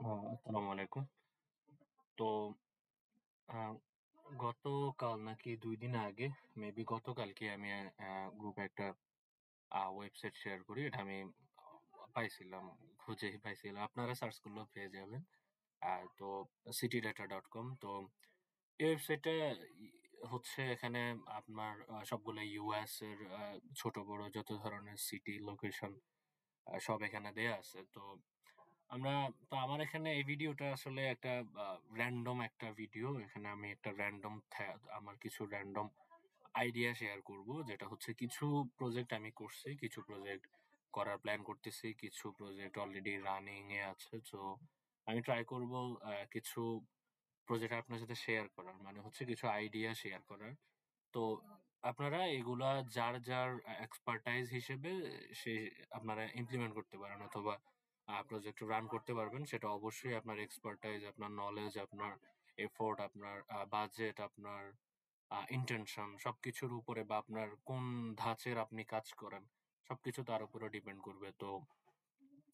আসসালামু আলাইকুম। তো আ গতকাল নাকি ২ দিন আগে মেবি গতকালকে আমি গ্রুপে একটা ওয়েবসাইট শেয়ার করি। এটা আমি পাইছিলাম, খুঁজেই পাইছিলাম। আপনারা সার্চ করলেও পেয়ে যাবেন। তো citydata.com। তো এই ওয়েবসাইটটা ই হচ্ছে এখানে আপনার সবগুলো ইউএস এর ছোট বড় যত ধরনের সিটি লোকেশন সব এখানে দেয়া আছে। আমরা আমার এখানে এই ভিডিওটা আসলে একটা আ র‍্যান্ডম একটা ভিডিও। এখানে আমি একটা র‍্যান্ডম আমার কিছু র‍্যান্ডম আইডিয়া শেয়ার করব। যেটা হচ্ছে কিছু প্রজেক্ট আমি করছি, কিছু প্রজেক্ট করার প্ল্যান করতেছি, কিছু প্রজেক্ট অলরেডি রানিং এ আছে। আমি ট্রাই করব কিছু প্রজেক্ট আপনার সাথে শেয়ার করার। মানে হচ্ছে কিছু আইডিয়া শেয়ার করার। তো আপনারা এগুলা যার এক্সপার্টাইজ হিসেবে সে আপনারা ইমপ্লিমেন্ট করতে পারেন অথবা প্রজেক্ট রান করতে পারবেন। সেটা অবশ্যই আপনার এক্সপার্টাইজ, আপনার নলেজ, আপনার এফোর্ট, আপনার বাজেট, আপনার ইনটেনশন সবকিছুর উপরে বা আপনার কোন ধাঁচের আপনি কাজ করেন, সবকিছু তার উপরে ডিপেন্ড করবে। তো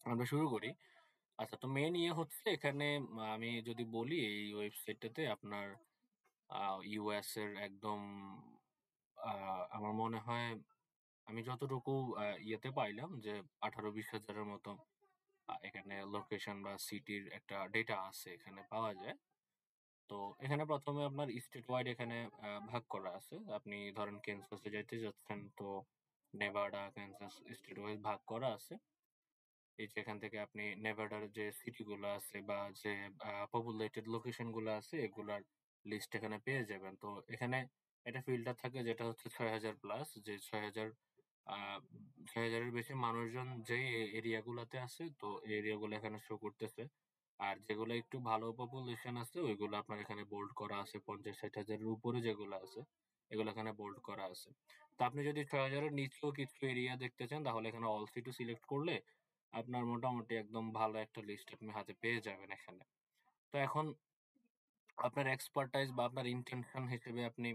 আমরা শুরু করি। আচ্ছা, তো মেইন হচ্ছে এখানে আমি যদি বলি এই ওয়েবসাইটটাতে আপনার আ ইউএস এর একদম আ আমার মনে হয় আমি যতটুকু ইয়েতে পাইলাম যে ১৮-২০ হাজারের মতো এখানে লোকেশন বা সিটির একটা ডেটা আছে, এখানে পাওয়া যায়। তো এখানে ১ম এ আপনার স্টেট ওয়াইড এখানে ভাগ করা আছে। আপনি ধরেন ক্যানসাসে যাইতে চাচ্ছেন, তো নেভাডা, ক্যানসাস স্টেট ওয়াইজ ভাগ করা আছে। এই যে এখান থেকে আপনি নেভাডার যে সিটি গুলা আছে বা যে পপুলেটেড লোকেশন গুলা আছে এগুলার লিস্ট এখানে পেয়ে যাবেন। তো এখানে একটা ফিল্টার থাকে যেটা হচ্ছে ৬,০০০ প্লাস, যে ৬,০০০ আ ৬,০০০ এর বেশি মানুষজন যেই এরিয়া গুলাতে আছে, তো এই এরিয়া গুলো এখানে শো করতেছে। আর যেগুলো একটু ভালো পপুলেশন আছে ওইগুলো আপনার এখানে বোল্ড করা আছে। ৫০-৬০ হাজারের উপরে যেগুলো আছে এগুলো এখানে বোল্ড করা আছে। তো আপনি যদি ৬,০০০ এর নিচেও কিছু এরিয়া দেখতে চান তাহলে এখানে অল সিটি সিলেক্ট করলে আপনার মোটামুটি একদম ভালো একটা লিস্ট আপনি হাতে পেয়ে যাবেন এখানে। তো এখন আপনার এক্সপার্টাইজ বা আপনার ইনটেনশন হিসেবে আপনি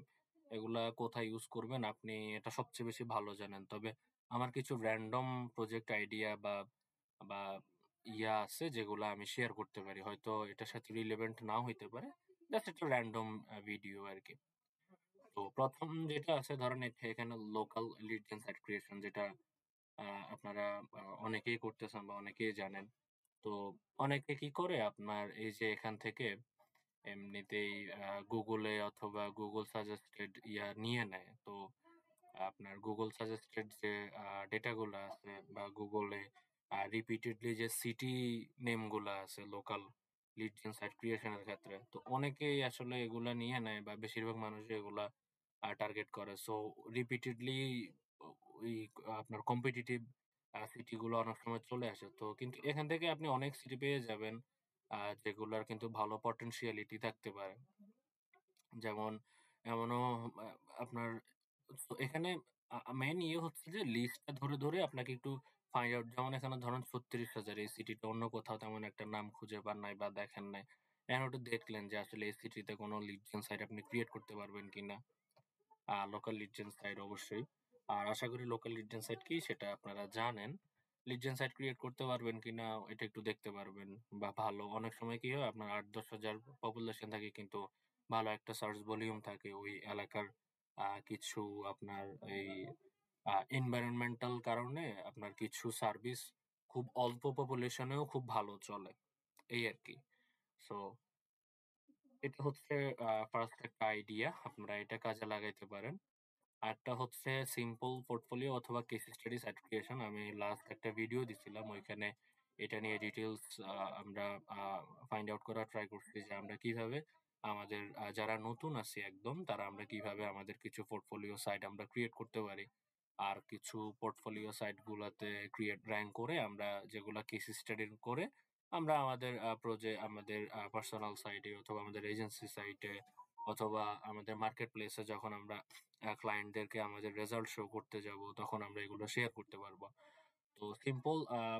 এগুলা কোথায় ইউজ করবেন আপনি এটা সবচেয়ে বেশি ভালো জানেন। তবে আমার কিছু র‍্যান্ডম প্রজেক্ট আইডিয়া বা আছে যেগুলা আমি শেয়ার করতে পারি। হয়তো এটার সাথে রিলেভেন্ট নাও হইতে পারে। জাস্ট একটা র‍্যান্ডম ভিডিও আরকি। তো ১ম যেটা আছে ধরেন এখানে local lead gen site creation, যেটা আ আপনারা অনেকেই করতেছেন বা অনেকেই জানেন। তো অনেকে কি করে আপনার এই যে এখান থেকে এমনিতেই Google এ অথবা Google সাজেস্টেড নিয়ে নেয়। তো আপনার Google সাজেস্টেড যে ডেটা গুলা আছে বা Google এ রিপিটেডলি যে সিটি নেম গুলা আছে local lead gen site creation এর ক্ষেত্রে। তো অনেকেই আসলে এগুলা নিয়ে নেয় বা বেশিরভাগ মানুষই এগুলা টার্গেট করে। সো রিপিটেডলি ও ওই আপনার কম্পিটিটিভ সিটি গুলো অনেক সময় চলে আসে। তো কিন্তু এখান থেকে আপনি অনেক সিটি পেয়ে যাবেন যেগুলার কিন্তু ভালো পটেনশিয়ালিটি থাকতে পারে। যেমন এমনও আ আপনার এখানে মেইন হচ্ছে যে লিস্টটা ধরে আপনাকে একটু ফাইন্ড আউট, যেমন এখানে ধরেন ৩৬,০০০ এই সিটিটা অন্য কোথাও তেমন একটা নাম খুঁজে পান নাই বা দেখেন নাই। এখন একটু দেখলেন যে আসলে এই সিটিতে কোনো লিড জেন সাইট আপনি ক্রিয়েট করতে পারবেন কিনা। লোকাল লিড জেন সাইট অবশ্যই। আর আশা করি লোকাল লিড জেন সাইট কি সেটা আপনারা জানেন। লিড জেন সাইট ক্রিয়েট করতে পারবেন কিনা এটা একটু দেখতে পারবেন বা ভালো অনেক সময় কি হয় আপনার ৮-১০ হাজার পপুলেশন থাকে কিন্তু ভালো একটা সার্চ ভলিউম থাকে ওই এলাকার কিছু আপনার এই এনভায়রনমেন্টাল কারণে আপনার কিছু সার্ভিস খুব অল্প পপুলেশনেও খুব ভালো চলে। এই আরকি। সো এটা হচ্ছে ফার্স্ট একটা আইডিয়া। আপনারা এটা কাজে লাগাইতে পারেন। আরেকটা হচ্ছে সিম্পল পোর্টফোলিও অথবা কেস স্টাডি সার্টিফিকেশন। আমি লাস্ট একটা ভিডিও দিছিলাম। ওইখানে এটা নিয়ে ডিটেইলস আমরা আ ফাইন্ড আউট করার ট্রাই করছি যে আমরা কিভাবে আমাদের যারা নতুন আছি একদম তারা আমরা কিভাবে আমাদের কিছু পোর্টফোলিও সাইট আমরা ক্রিয়েট করতে পারি। আর কিছু পোর্টফোলিও সাইট গুলাতে র‍্যাংক করে আমরা যেগুলা কেস স্টাডি করে আমরা আমাদের আমাদের পার্সোনাল সাইটে অথবা আমাদের এজেন্সি সাইটে অথবা আমাদের মার্কেট প্লেসে যখন আমরা ক্লায়েন্টদেরকে আমাদের রেজাল্ট শো করতে যাব, তখন আমরা এগুলো শেয়ার করতে পারবো। তো সিম্পল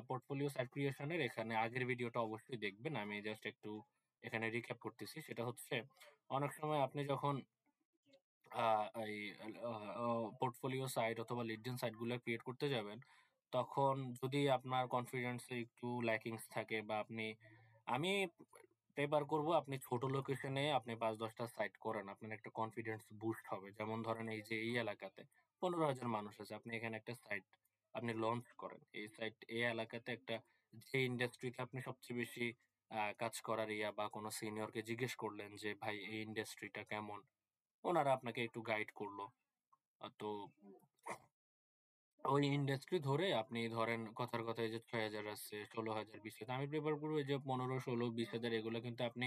পোর্টফোলিও সাইট ক্রিয়েশন এর এখানে আগের ভিডিওটা অবশ্যই দেখবেন। আমি জাস্ট একটু এখানে রিক্যাপ করতেছি। সেটা হচ্ছে অনেক সময় আপনি যখন আ এই আ অ পোর্টফোলিও সাইট অথবা লিডজেন সাইট গুলা ক্রিয়েট করতে যাবেন, তখন যদি আপনার কনফিডেন্স এ একটু ল্যাকিংস থাকে বা আপনি আমি প্রেফার করব আপনি ছোট লোকেশনে আপনি ৫-১০ টা সাইট করেন। আপনার একটা কনফিডেন্স বুস্ট হবে। যেমন ধরেন এই যে এই এলাকাতে ১৫,০০০ মানুষ আছে। আপনি এখানে একটা সাইট আপনি লঞ্চ করেন। এই সাইট এই এলাকাতে একটা যে ইন্ডাস্ট্রিতে আপনি সবচেয়ে বেশি কাজ করার বা কোনো সিনিয়রকে জিজ্ঞেস করলেন যে, "ভাই এই ইন্ডাস্ট্রিটা কেমন?" ওনারা আপনাকে একটু গাইড করল। তো ওই ইন্ডাস্ট্রি ধরে আপনি ধরেন কথার কথা এই যে ৬,০০০ আছে, ১৬,০০০, ২০,০০০ আমি প্রেফার করব এই যে ১৫, ১৬, ২০,০০০ এগুলো কিন্তু আপনি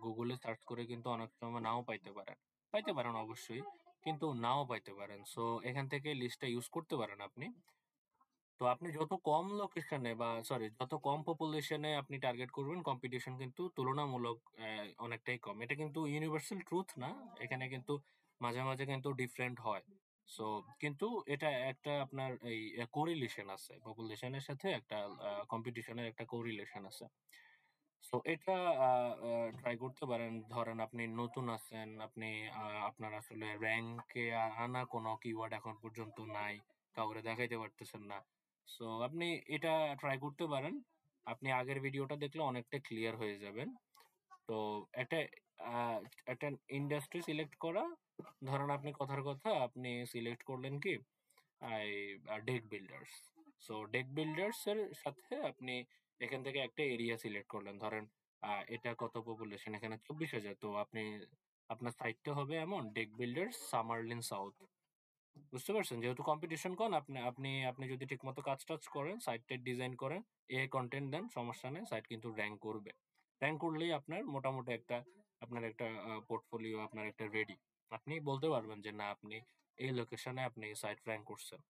Google এ সার্চ করে কিন্তু অনেক সময় নাও পাইতে পারেন। পাইতে পারেন অবশ্যই, কিন্তু নাও পাইতে পারেন। সো এখান থেকে লিস্টটা ইউজ করতে পারেন আপনি। তো আপনি যত কম লোকেশনে বা সরি যত কম পপুলেশন এ আপনি টার্গেট করবেন, কম্পিটিশন কিন্তু তুলনামূলক অনেকটাই কম। এটা কিন্তু ইউনিভার্সাল ট্রুথ না। এখানে কিন্তু মাঝে মাঝে কিন্তু ডিফারেন্ট হয়। সো কিন্তু এটা একটা আপনার এই কোরিলেশন আছে। পপুলেশন এর সাথে একটা কম্পিটিশন এর একটা কোরিলেশন আছে। সো এটা আ আ ট্রাই করতে পারেন। ধরেন আপনি নতুন আছেন, আপনি আপনার আসলে র‍্যাংকে আনা কোনো কিওয়ার্ড এখন পর্যন্ত নাই। কাউরে দেখাইতে পারতেছেন না। সো আপনি এটা ট্রাই করতে পারেন। আপনি আগের ভিডিওটা দেখলে অনেকটা ক্লিয়ার হয়ে যাবেন। তো একটা আ একটা ইন্ডাস্ট্রি সিলেক্ট করা, ধরেন আপনি কথার কথা আপনি সিলেক্ট করলেন কি এই deck builders. So deck builders এর সাথে আপনি এখান থেকে একটা এরিয়া সিলেক্ট করলেন। ধরেন এটা কত পপুলেশন এখানে ২৪,০০০। তো আপনি আপনার সাইটটা হবে এমন ডেক বিল্ডার্স সামারলিন সাউথ। বুঝতে পারছেন? যেহেতু কম্পিটিশন কন আপনি আপনি আপনি যদি ঠিকমতো কাজ-টাজ করেন, সাইট-টাইট ডিজাইন করেন, কনটেন্ট দেন, সমস্যা নাই। সাইট কিন্তু র‍্যাংক করবে। র‍্যাংক করলেই আপনার মোটামুটি একটা আপনার একটা পোর্টফোলিও আপনার একটা রেডি। আপনি বলতে পারবেন যে না আপনি এই লোকেশনে আপনি সাইট র‍্যাংক করছেন।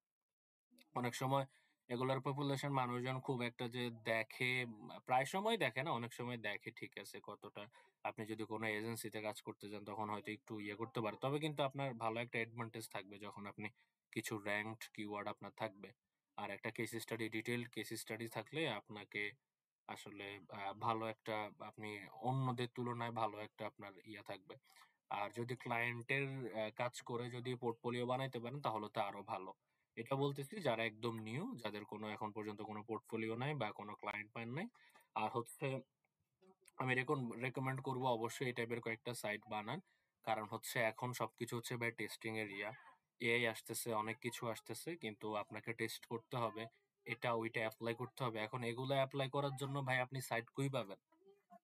অনেক সময় এগুলার পপুলেশন মানুষজন খুব একটা যে দেখে, প্রায় সময় দেখে না, অনেক সময় দেখে ঠিক আছে কতটা। আপনি যদি কোনো এজেন্সিতে কাজ করতে যান তখন হয়তো একটু করতে পারে। তবে কিন্তু আপনার ভালো একটা অ্যাডভান্টেজ থাকবে যখন আপনি কিছু র‍্যাংকড কিওয়ার্ড আপনার থাকবে। আর একটা case study detailed case study থাকলে আপনাকে আসলে ভালো একটা আপনি অন্যদের তুলনায় ভালো একটা আপনার থাকবে। আর যদি ক্লায়েন্টের কাজ করে যদি পোর্টফোলিও বানাইতে পারেন তাহলে তো আরো ভালো। এটা বলতেছি যারা একদম নিউ, যাদের কোনো এখন পর্যন্ত কোনো পোর্টফোলিও নাই বা কোনো ক্লায়েন্ট পান নাই। আর হচ্ছে আমি রেকমেন্ড করব অবশ্যই এই টাইপের কয়েকটা সাইট বানান। কারণ হচ্ছে এখন সবকিছু হচ্ছে ভাই টেস্টিং এর এআই আসতেছে, অনেক কিছু আসতেছে। কিন্তু আপনাকে টেস্ট করতে হবে। এটা ওইটা এপ্লাই করতে হবে। এখন এগুলা এপ্লাই করার জন্য ভাই আপনি সাইট কই পাবেন?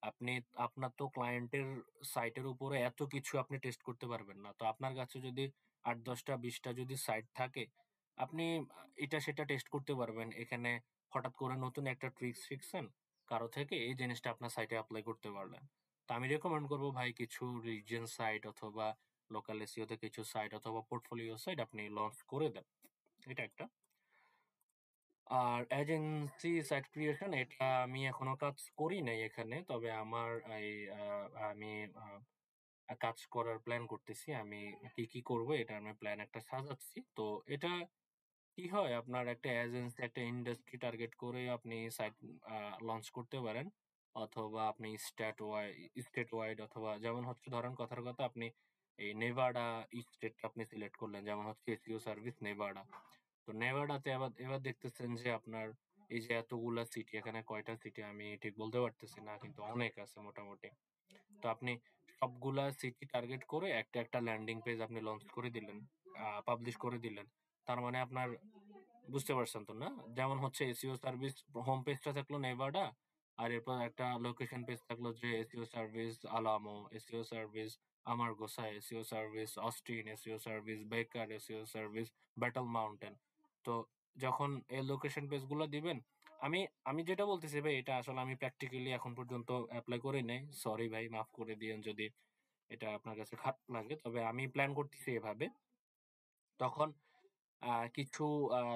আপনি আপনার তো ক্লায়েন্টের সাইটের উপরে এত কিছু আপনি টেস্ট করতে পারবেন না। তো আপনার কাছে যদি ৮, ১০ টা ২০ টা যদি সাইট থাকে, আপনি এটা সেটা টেস্ট করতে পারবেন। এখানে হঠাৎ করে নতুন একটা ট্রিকস শিখছেন, কারো থেকে এই জিনিসটা আপনার সাইটে এপ্লাই করতে পারলেন। তো আমি রেকমেন্ড করব ভাই কিছু রিজিয়ন সাইট অথবা লোকাল এসইও তে কিছু সাইট অথবা পোর্টফোলিও সাইট আপনি লঞ্চ করে দেন। এটা একটা। আর এজেন্সি সাইট ক্রিয়েশন এটা আমি এখনো কাজ করি নাই এখানে। তবে আমার এই আ আমি আ কাজ করার প্ল্যান করতেছি। আমি কি করব এটা আমি প্ল্যান একটা সাজাচ্ছি। তো এটা কি হয় আপনার একটা এজেন্সি একটা ইন্ডাস্ট্রি টার্গেট করে আপনি সাইট আ লঞ্চ করতে পারেন। অথবা আপনি স্টেট ওয়াইড অথবা যেমন হচ্ছে ধরেন কথার কথা আপনি এই নেভাডা স্টেট আপনি সিলেক্ট করলেন। যেমন হচ্ছে এসইও সার্ভিস নেভাডা। তো নেভাডাতে এবার দেখতেছেন যে আপনার এই যে এতগুলা সিটি, এখানে কয়টা সিটি আমি ঠিক বলতে পারতেছি না। কিন্তু অনেক আছে মোটামুটি। তো আপনি সবগুলা সিটি টার্গেট করে একটা ল্যান্ডিং পেজ আপনি লঞ্চ করে দিলেন, পাবলিশ করে দিলেন। তার মানে আপনার বুঝতে পারছেন তো না? যেমন হচ্ছে এসইও সার্ভিস হোম পেজটা থাকলো নেভাডা, আর এরপর একটা লোকেশন পেজ থাকলো যে SEO service Alamo, SEO service Amargosa, SEO service Austin, SEO service Baker, SEO service battle mountain. তো যখন এই লোকেশন পেজগুলো দিবেন, আমি আমি যেটা বলতেছি ভাই এটা আসলে আমি প্র্যাকটিক্যালি এখন পর্যন্ত এপ্লাই করি নাই। সরি ভাই মাফ করে দিয়েন যদি এটা আপনার কাছে খারাপ লাগে। তবে আমি প্ল্যান করতেছি এভাবে। তখন কিছু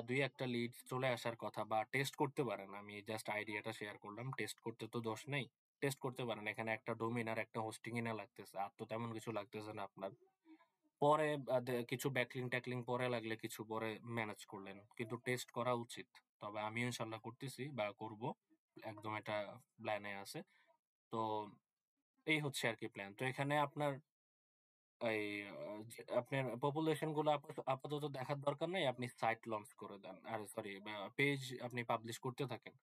২-১ টা লিডস চলে আসার কথা বা টেস্ট করতে পারেন। আমি জাস্ট আইডিয়াটা শেয়ার করলাম। টেস্ট করতে তো দোষ নেই। টেস্ট করতে পারেন। এখানে একটা ডোমেইন আর একটা হোস্টিং ই না লাগতেছে। আর তো তেমন কিছু লাগতেছে না আপনার। পরে কিছু ব্যাকলিং-ট্যাকলিং পরে লাগলে কিছু পরে ম্যানেজ করলেন। কিন্তু টেস্ট করা উচিত। তবে আমিও ইনশাআল্লাহ করতেছি বা করব। একদম এটা প্ল্যানে আছে। তো এই হচ্ছে আরকি প্ল্যান। তো এখানে আপনার এই যে আপনার পপুলেশন গুলো আপাতত দেখার দরকার নাই। আপনি সাইট লঞ্চ করে দেন। আর সরি পেজ আপনি পাবলিশ করতে থাকেন।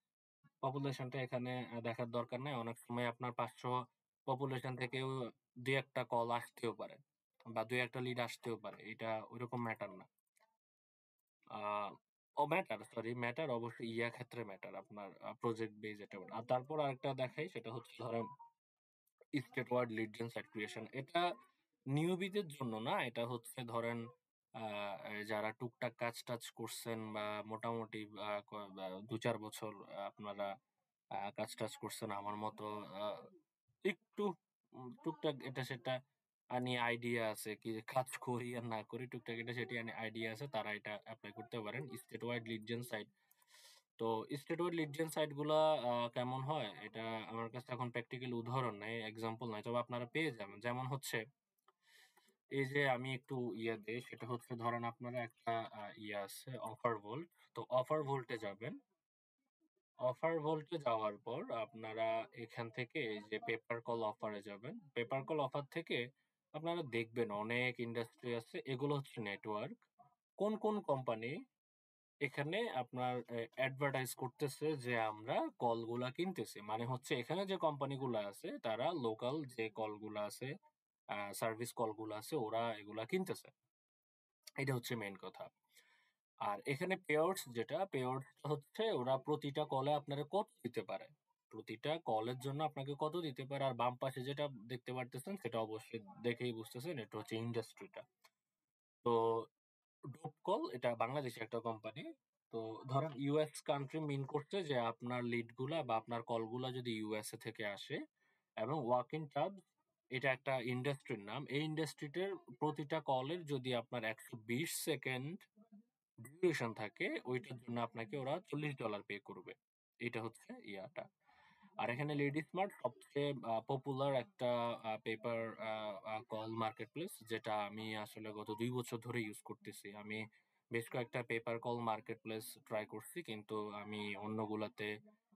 পপুলেশনটা এখানে দেখার দরকার নাই। অনেক সময় আপনার ৫০০ পপুলেশন থেকেও ২-১ টা কল আসতেও পারে বা ২-১ টা লিড আসতেও পারে। এটা ওইরকম ম্যাটার না। আ ম্যাটার সরি ম্যাটার অবশ্যই ক্ষেত্রে ম্যাটার আপনার প্রজেক্ট বেজ এটা ওটা। আর তারপর আরেকটা দেখাই সেটা হচ্ছে ধরেন state wide lead gen site creation. এটা নিউবিদের জন্য না, এটা হচ্ছে ধরেন আ যারা টুকটাক কাজ-টাজ করছেন বা মোটামুটি আ ক বা ২-৪ বছর আপনারা কাজ-টাজ করছেন আমার মতো আ একটু টুকটাক এটা-সেটা নিয়ে আইডিয়া আছে কি যে কাজ করি আর না করি টুকটাক এটা-সেটা নিয়ে আইডিয়া আছে তারা এটা এপ্লাই করতে পারেন। State wide lead gen site. তো state wide lead gen site গুলা কেমন হয়? এটা আমার কাছে এখন প্র্যাকটিক্যাল উদাহরণ নাই, এক্সাম্পল নাই। তবে আপনারা পেয়ে যাবেন। যেমন হচ্ছে এই যে আমি একটু দেই সেটা হচ্ছে ধরেন আপনারা একটা আছে অফার ভোল্ট। তো অফার ভোল্টে যাবেন। অফার ভোল্টে যাওয়ার পর আপনারা এখান থেকে এই যে পেপার কল অফারে যাবেন। পেপার কল অফার থেকে আপনারা দেখবেন অনেক ইন্ডাস্ট্রি আছে। এগুলো হচ্ছে নেটওয়ার্ক। কোন কোম্পানি এখানে আপনার অ্যাডভার্টাইজ করতেছে যে আমরা কলগুলা কিনতেছি। মানে হচ্ছে এখানে যে কোম্পানিগুলা আছে তারা লোকাল যে কলগুলা আছে, সার্ভিস কলগুলা আছে ওরা এগুলা কিনতেছে। এটা হচ্ছে মেইন কথা। আর এখানে পেআউটস যেটা, পেআউটস হচ্ছে ওরা প্রতিটা কলে আপনারে কত দিতে পারে। প্রতিটা কলের জন্য আপনাকে কত দিতে পারে। আর বাম পাশে যেটা দেখতে পারতেছেন সেটা অবশ্যই দেখেই বুঝতেছেন এটা হচ্ছে ইন্ডাস্ট্রিটা। তো ডোপকল এটা বাংলাদেশী একটা কোম্পানি। তো ধরেন ইউএস কান্ট্রি মিন করছে যে আপনার লিড গুলা বা আপনার কলগুলা যদি ইউএসএ থেকে আসে এবং ওয়াক ইন টাবস এটা একটা ইন্ডাস্ট্রির নাম। এই ইন্ডাস্ট্রিটার প্রতিটা কলের যদি আপনার ১২০ সেকেন্ড ডিউরেশন থাকে ওইটার জন্য আপনাকে ওরা $৪০ পে করবে। এটা হচ্ছে ইয়াটা। আর এখানে লেডি স্মার্ট সবচেয়ে পপুলার একটা পেপার কল মার্কেটপ্লেস যেটা আমি আসলে গত ২ বছর ধরে ইউজ করতেছি। আমি বেশ কয়েকটা পেপার কল মার্কেটপ্লেস ট্রাই করছি কিন্তু আমি অন্যগুলাতে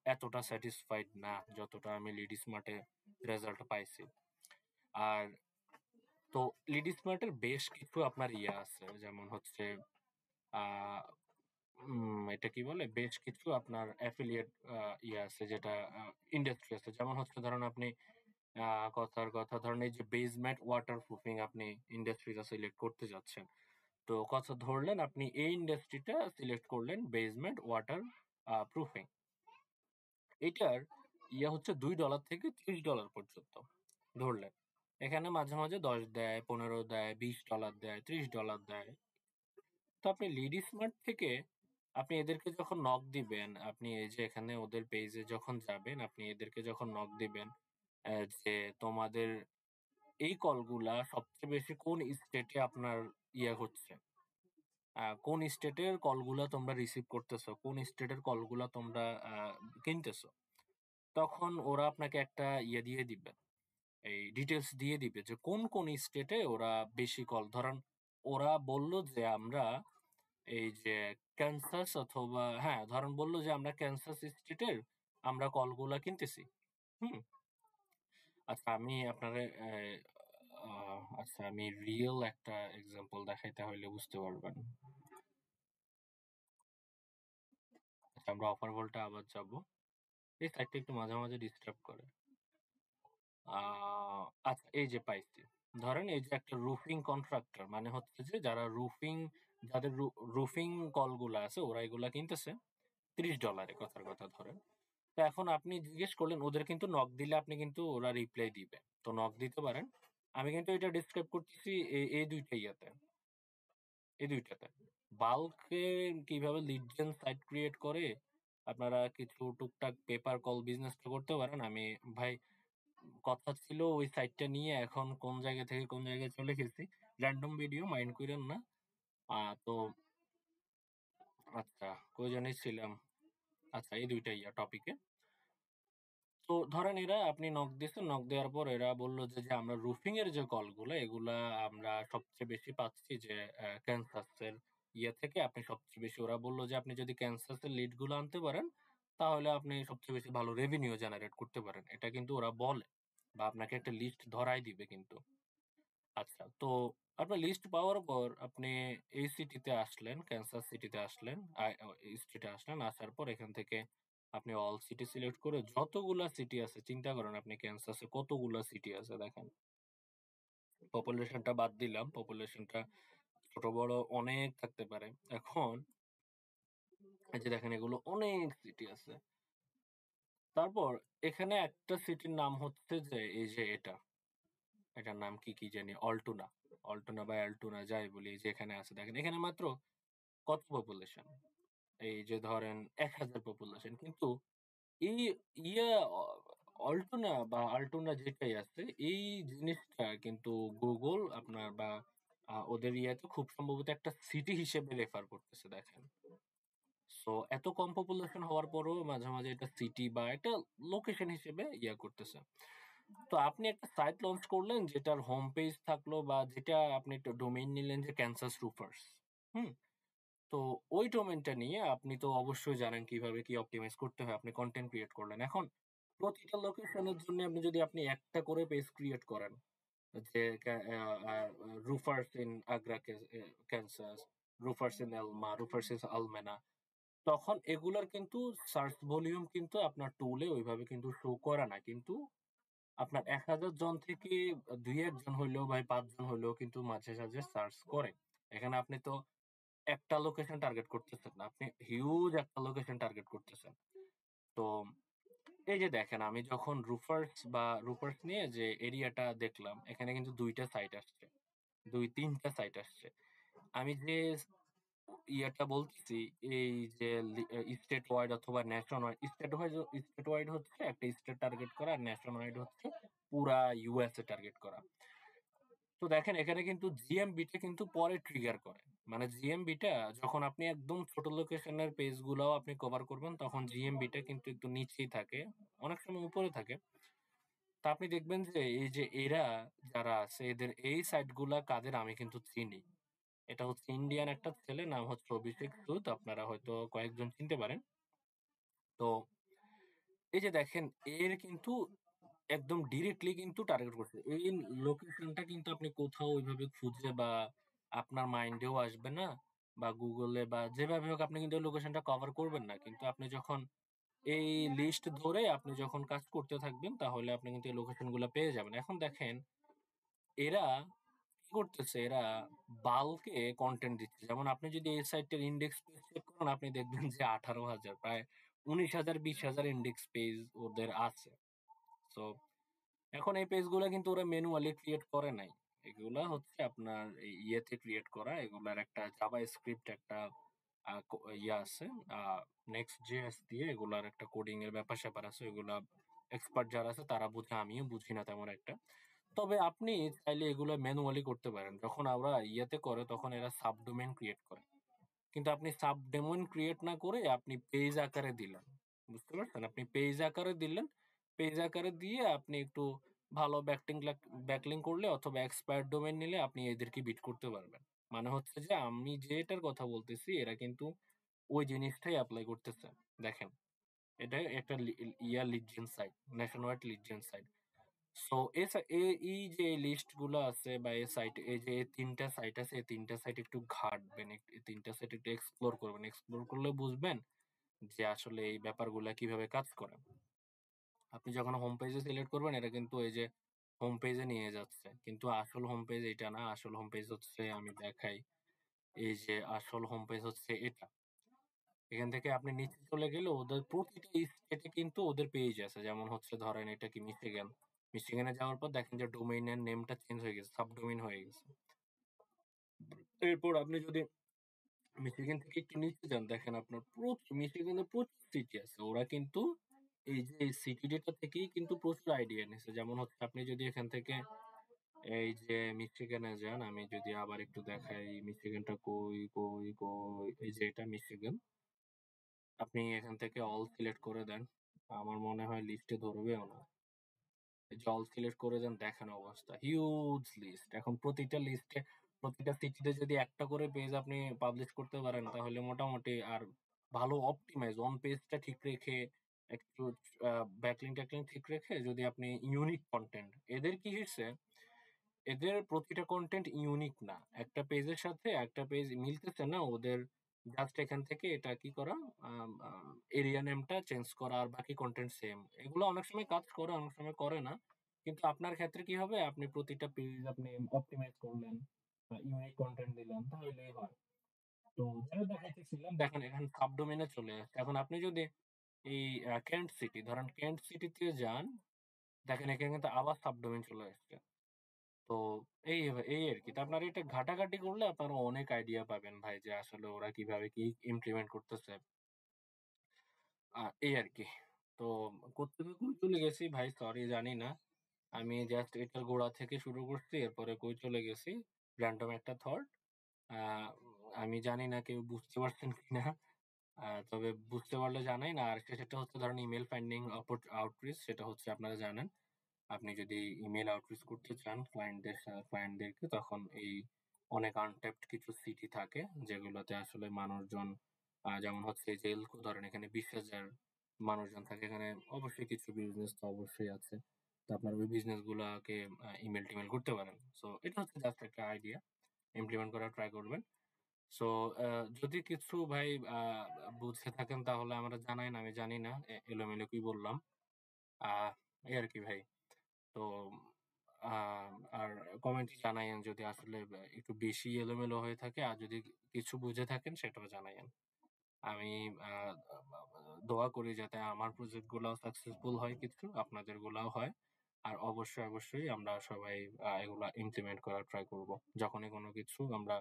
এতটা স্যাটিসফাইড না যতটা আমি লিডি স্মার্টে রেজাল্ট পাইছি। আর তো লিডি স্মার্টের বেশ কিছু আপনার আছে যেমন হচ্ছে আ এটা কি বলে? বেশ কিছু আপনার অ্যাফিলিয়েট আছে যেটা ইন্ডাস্ট্রি আছে। যেমন হচ্ছে ধরেন আপনি আ কথার কথা ধরেন এই যে বেসমেন্ট ওয়াটার প্রুফিং আপনি ইন্ডাস্ট্রিটা সিলেক্ট করতে যাচ্ছেন। তো কথা ধরলেন আপনি এই ইন্ডাস্ট্রিটা সিলেক্ট করলেন বেসমেন্ট ওয়াটার প্রুফিং। এটার হচ্ছে $২ থেকে $৩০ পর্যন্ত ধরলেন। এখানে মাঝে, মাঝে ১০ দেয়, ১৫ দেয়, $২০ দেয়, $৩০ দেয়। তো আপনি লিডি স্মার্ট থেকে আপনি এদেরকে যখন নক দিবেন, আপনি এই যে এখানে ওদের পেজে যখন যাবেন, আপনি এদেরকে যখন নক দিবেন, যে তোমাদের এই কলগুলা সবচেয়ে বেশি কোন স্টেটে আপনার হচ্ছে? কোন স্টেটের কলগুলা তোমরা রিসিভ করতেছো? কোন স্টেটের কলগুলা তোমরা কিনতেছো? তখন ওরা আপনাকে একটা দিয়ে দিবে। এই ডিটেইলস দিয়ে দিবে যে কোন স্টেটে ওরা বেশি কল ধরেন ওরা বলল যে আমরা এই যে ক্যানসাস অথবা হ্যাঁ, ধরেন বলল যে আমরা ক্যানসাস স্টেটের আমরা কলগুলা কিনতেছি। হুম? আচ্ছা আমি আপনারে আ আচ্ছা আমি রিয়াল একটা এক্সাম্পল দেখাই তাহলে বুঝতে পারবেন। আচ্ছা আমরা অফার ভোল্টে আবার যাবো। এই সাইটটা একটু মাঝে, মাঝে ডিস্টার্ব করে। আ আচ্ছা এই যে পাইছি। ধরেন এই যে একটা রুফিং কন্ট্রাক্টর মানে হচ্ছে যে যারা যাদের রুফিং কলগুলা আছে ওরা এগুলা কিনতেছে $৩০ এ কথার কথা ধরেন। তো এখন আপনি জিজ্ঞেস করলেন ওদের কিন্তু নক দিলে আপনি কিন্তু ওরা রিপ্লাই দিবে। তো নক দিতে পারেন। আমি কিন্তু এটা ডেসক্রাইব করতেছি এই ২ টা এই ২ টাতে। বাল্কে কিভাবে লিড জেন সাইট ক্রিয়েট করে আপনারা কিছু টুকটাক পেপার কল বিজনেসটা করতে পারেন। আমি ভাই কথা ছিল ওই সাইটটা নিয়ে এখন কোন জায়গা থেকে কোন জায়গায় চলে গেছি। র‍্যান্ডম ভিডিও মাইন্ড কইরেন না। তো আচ্ছা কই জানি ছিলাম? আচ্ছা এই ২ টা টপিকে। তো ধরেন এরা আপনি নক দিছেন, নক দেওয়ার পর এরা বলল যে আমরা রুফিং এর যে কলগুলা এগুলা আমরা সবচেয়ে বেশি পাচ্ছি যে ক্যানসাসের থেকে আপনি সবচেয়ে বেশি ওরা বলল যে আপনি যদি ক্যানসাসের লিড গুলো আনতে পারেন, তাহলে আপনি সবচেয়ে বেশি ভালো রেভিনিউ জেনারেট করতে পারেন। এটা কিন্তু ওরা বলে বা আপনাকে একটা লিস্ট ধরাই দিবে কিন্তু। আচ্ছা তো আপনার লিস্ট পাওয়ার পর আপনি এই সিটিতে আসলেন, ক্যানসাস সিটিতে আসলেন, এই স্টেটে আসলেন। আসার পর এখান থেকে আপনি অল সিটি সিলেক্ট করে যতগুলা সিটি আছে চিন্তা করেন আপনি ক্যানসাসে কতগুলা সিটি আছে দেখেন। পপুলেশনটা বাদ দিলাম। পপুলেশনটা ছোট বড় অনেক থাকতে পারে। এখন এই যে দেখেন এগুলো অনেক সিটি আছে। তারপর এখানে একটা সিটির নাম হচ্ছে যে এই যে এটা। এটার নাম কি জানি? অল্টোনা। অল্টোনা বা অ্যালটোনা যাই বলি এই যে এখানে আছে দেখেন। এখানে মাত্র কত পপুলেশন? এই যে ধরেন ১,০০০ পপুলেশন। কিন্তু এই ইয়া অ অল্টোনা বা আল্টোনা যেটাই আছে এই জিনিসটা কিন্তু গুগল আপনার বা ওদের ইয়াতে খুব সম্ভবত একটা সিটি হিসেবে রেফার করতেছে দেখেন। সো এত কম পপুলেশন হওয়ার পরেও মাঝে মাঝে এটা সিটি বা একটা লোকেশন হিসেবে ইয়া করতেছে। তো আপনি একটা সাইট লঞ্চ করলেন যেটার হোম পেজ থাকলো বা যেটা আপনি একটা ডোমেইন নিলেন যে ক্যানসাস রুফার্স। হুম? তো ওই ডোমেইনটা নিয়ে আপনি তো অবশ্যই জানেন কিভাবে কি অপটিমাইজ করতে হয়। আপনি কনটেন্ট ক্রিয়েট করলেন। এখন প্রতিটা লোকেশনের জন্য যদি আপনি একটা করে পেজ ক্রিয়েট করেন যে roofers in Agra Kansas, roofers in Elma, roofers in Almena. তখন এগুলার কিন্তু সার্চ ভলিউম কিন্তু আপনার টুলে ওইভাবে কিন্তু শো করে না। কিন্তু আপনার ১,০০০ জন থেকে ২-১ জন হইলেও ভাই ৫ জন হইলেও কিন্তু মাঝে সাঝে সার্চ করে। এখানে আপনি তো একটা লোকেশন টার্গেট করতেছেন না। আপনি হিউজ একটা লোকেশন টার্গেট করতেছেন। তো এই যে দেখেন আমি যখন রুফার্স নিয়ে যে এরিয়াটা দেখলাম, এখানে কিন্তু ২ টা সাইট আসছে। ২-৩ টা সাইট আসছে। আমি যে ইয়াটা বলতেছি এই যে স্টেট ওয়াইড অথবা ন্যাশন ওয়াইড, স্টেট ওয়াইড হচ্ছে একটা স্টেট টার্গেট করা, আর ন্যাশন ওয়াইড হচ্ছে পুরা ইউএস এ টার্গেট করা। তো দেখেন এখানে কিন্তু জিএমবি টা কিন্তু পরে ট্রিগার করে। মানে জিএমবি টা যখন আপনি একদম ছোট লোকেশনের পেজ গুলাও আপনি কভার করবেন তখন জিএমবি টা কিন্তু একটু নিচেই থাকে। অনেক সময় উপরে থাকে। তা আপনি দেখবেন যে এই যে এরা যারা আছে এদের এই সাইট গুলা কাদের আমি কিন্তু চিনি। এটা হচ্ছে ইন্ডিয়ান একটা ছেলে নাম হচ্ছে অভিষেক সুদ। আপনারা হয়তো কয়েকজন চিনতে পারেন। তো এই যে দেখেন এর কিন্তু একদম ডিরেক্টলি কিন্তু টার্গেট করছে। এই লোকেশনটা কিন্তু আপনি কোথাও ওইভাবে খুঁজে বা আপনার মাইন্ডেও আসবে না বা গুগলে বা যেভাবে হোক আপনি কিন্তু ওই লোকেশনটা কভার করবেন না। কিন্তু আপনি যখন এই লিস্ট ধরে আপনি যখন কাজ করতে থাকবেন তাহলে আপনি কিন্তু এই লোকেশন গুলা পেয়ে যাবেন। এখন দেখেন এরা কি করতেছে? এরা বাল্কে কনটেন্ট দিচ্ছে। যেমন আপনি যদি এই সাইটের ইনডেক্স পেজ চেক করেন আপনি দেখবেন যে ১৮,০০০ প্রায় ১৯,০০০ ২০,০০০ ইনডেক্স পেজ ওদের আছে। সো এখন এই পেজগুলা কিন্তু ওরা ম্যানুয়ালি ক্রিয়েট করে নাই। এগুলা হচ্ছে আপনার ইয়েতে ক্রিয়েট করা। এগুলার একটা জাভাস্ক্রিপ্ট একটা আ ক ইয়া আছে। আ Next.js দিয়ে এগুলার একটা কোডিং এর ব্যাপার-স্যাপার আছে। এগুলা এক্সপার্ট যারা আছে তারা বুঝে, আমিও বুঝি না তেমন একটা। তবে আপনি চাইলে এগুলা ম্যানুয়ালি করতে পারেন। যখন ওরা ইয়েতে করে তখন এরা সাবডোমেইন ক্রিয়েট করে। কিন্তু আপনি সাবডোমেইন ক্রিয়েট না করে আপনি পেজ আকারে দিলেন। বুঝতে পারছেন? আপনি পেজ আকারে দিলেন। পেজ আকারে দিয়ে আপনি একটু ভালো ব্যাকলিঙ্ক করলে অথবা এক্সপায়ার্ড ডোমেইন নিলে আপনি এদেরকে বিট করতে পারবেন। মানে হচ্ছে যে আমি যেটার কথা বলতেছি এরা কিন্তু ওই জিনিসটাই এপ্লাই করতেছে। দেখেন, এটা একটা lead gen site, nation wide lead gen site. So এই যে লিস্ট গুলো আছে বা এই সাইট এই যে ৩ টা সাইট আছে, এই ৩ টা সাইট একটু ঘাঁটবেন। এই ৩ টা সাইট একটু এক্সপ্লোর করবেন। এক্সপ্লোর করলে বুঝবেন যে আসলে এই ব্যাপারগুলা কিভাবে কাজ করে। আপনি যখন হোম পেজে সিলেক্ট করবেন এটা কিন্তু এই যে হোম পেজে নিয়ে যাচ্ছে। কিন্তু আসল হোম পেজ এটা না। আসল হোম পেজ হচ্ছে আমি দেখাই। এই যে আসল হোম পেজ হচ্ছে এটা। এখান থেকে আপনি নিচে চলে গেলে ওদের প্রতিটা স্টেটে কিন্তু ওদের পেজ আছে। যেমন হচ্ছে ধরেন এটা কি মিশিগান। মিশিগানে যাওয়ার পর দেখেন যে ডোমেইনের নেমটা চেঞ্জ হয়ে গেছে। সাবডোমেইন হয়ে গেছে। এরপর আপনি যদি মিশিগান থেকে একটু নিচে যান দেখেন আপনার মিশিগানে প্রচুর সিটি আছে। ওরা কিন্তু এই যে এই সিটি ডেটা থেকেই কিন্তু প্রচুর আইডিয়া নিছে। যেমন হচ্ছে আপনি যদি এখান থেকে এই যে মিশিগানে যান, আমি যদি আবার একটু দেখাই মিশিগানটা কই? এই যে এটা মিশিগান। আপনি এখান থেকে অল সিলেক্ট করে দেন। আমার মনে হয় লিস্টে ধরবেও না। এই যে অল সিলেক্ট করে দেন দেখেন অবস্থা। Huge list. এখন প্রতিটা সিটিতে যদি একটা করে পেজ আপনি পাবলিশ করতে পারেন তাহলে মোটামুটি আর ভালো অপটিমাইজ অন পেজটা ঠিক রেখে একটু ব্যাকলিংক-ট্যাকলিং ঠিক রেখে যদি আপনি ইউনিক কনটেন্ট এদের কি হইছে এদের প্রতিটা কনটেন্ট ইউনিক না। একটা পেজের সাথে একটা পেজ মিলতেছে না ওদের জাস্ট এখান থেকে এটা কি করা, এরিয়া নেমটা চেঞ্জ করা আর বাকি কনটেন্ট সেম। এগুলো অনেক সময় কাজ করে, অনেক সময় করে না। কিন্তু আপনার ক্ষেত্রে কি হবে, আপনি প্রতিটা পেজ আপনি অপটিমাইজ করলেন, ইউনিক কনটেন্ট দিলেন তাহলেই হয়। তো যেটা দেখাইতেছিলাম দেখেন এখানে সাবডোমেইন এ চলে আসছে। এখন আপনি যদি এই কেন্ট সিটি ধরেন কেন্ট সিটিতে যান, দেখেন এখানে কিন্তু আবার সাবডোমেইন চলে আসছে। তো এই এই আরকি। তো আপনারা এটা ঘাটাঘাটি করলে আপনারা অনেক আইডিয়া পাবেন ভাই যে আসলে ওরা কিভাবে কি ইমপ্লিমেন্ট করতেছে। এই আরকি। তো কোত্থেকে কই চলে গেছি ভাই সরি জানি না। আমি জাস্ট এটার গোড়া থেকে শুরু করছি। এরপরে কই চলে গেছি র‍্যান্ডম একটা থট। আ আমি জানি না কেউ বুঝতে পারছেন কিনা। তবে বুঝতে পারলে জানাইন। আর সেটা হচ্ছে ধরেন ইমেইল ফাইন্ডিং আউটরিচ সেটা হচ্ছে আপনারা জানেন। আপনি যদি ইমেইল আউটরিচ করতে চান ক্লায়েন্টদেরকে তখন এই অনেক আনট্যাপড কিছু সিটি থাকে যেগুলোতে আসলে মানুষজন যেমন হচ্ছে যে এলকো ধরেন এখানে ২০,০০০ মানুষজন থাকে। এখানে অবশ্যই কিছু বিজনেস তো অবশ্যই আছে। তো আপনার ওই বিজনেস গুলাকে ইমেইল-টিমেইল করতে পারেন। সো এটা হচ্ছে জাস্ট একটা আইডিয়া। ইমপ্লিমেন্ট করার ট্রাই করবেন। সো আ যদি কিছু ভাই আ বুঝে থাকেন তাহলে আমারে জানাইন। আমি জানি না এলোমেলো কি বললাম। আ এই আরকি ভাই। তো আ আর কমেন্টে জানাইয়েন যদি আসলে একটু বেশি এলোমেলো হয়ে থাকে। আর যদি কিছু বুঝে থাকেন সেটাও জানাইয়েন। আমি আ আ দোয়া করি যাতে আমার প্রজেক্ট গুলাও সাকসেসফুল হয় কিছু, আপনাদের গুলাও হয়। আর অবশ্যই, অবশ্যই আমরা সবাই এগুলা ইমপ্লিমেন্ট করার ট্রাই করব। যখনই কোন কিছু আমরা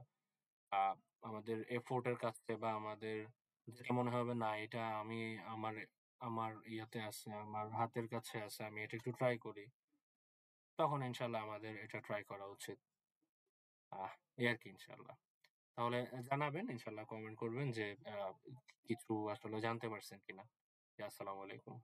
আ আমাদের এফোর্ট এর কাছে বা আমাদের যেটা মনে হবে না এটা আমি আমার আমার ইয়াতে আছে, আমার হাতের কাছে আছে। আমি এটা একটু ট্রাই করি। তখন ইনশাআল্লাহ আমাদের এটা ট্রাই করা উচিত। এই আরকি ইনশাআল্লাহ। তাহলে জানাবেন ইনশাআল্লাহ কমেন্ট করবেন যে কিছু আসলে জানতে পারছেন কিনা। জি, আসসালামু আলাইকুম।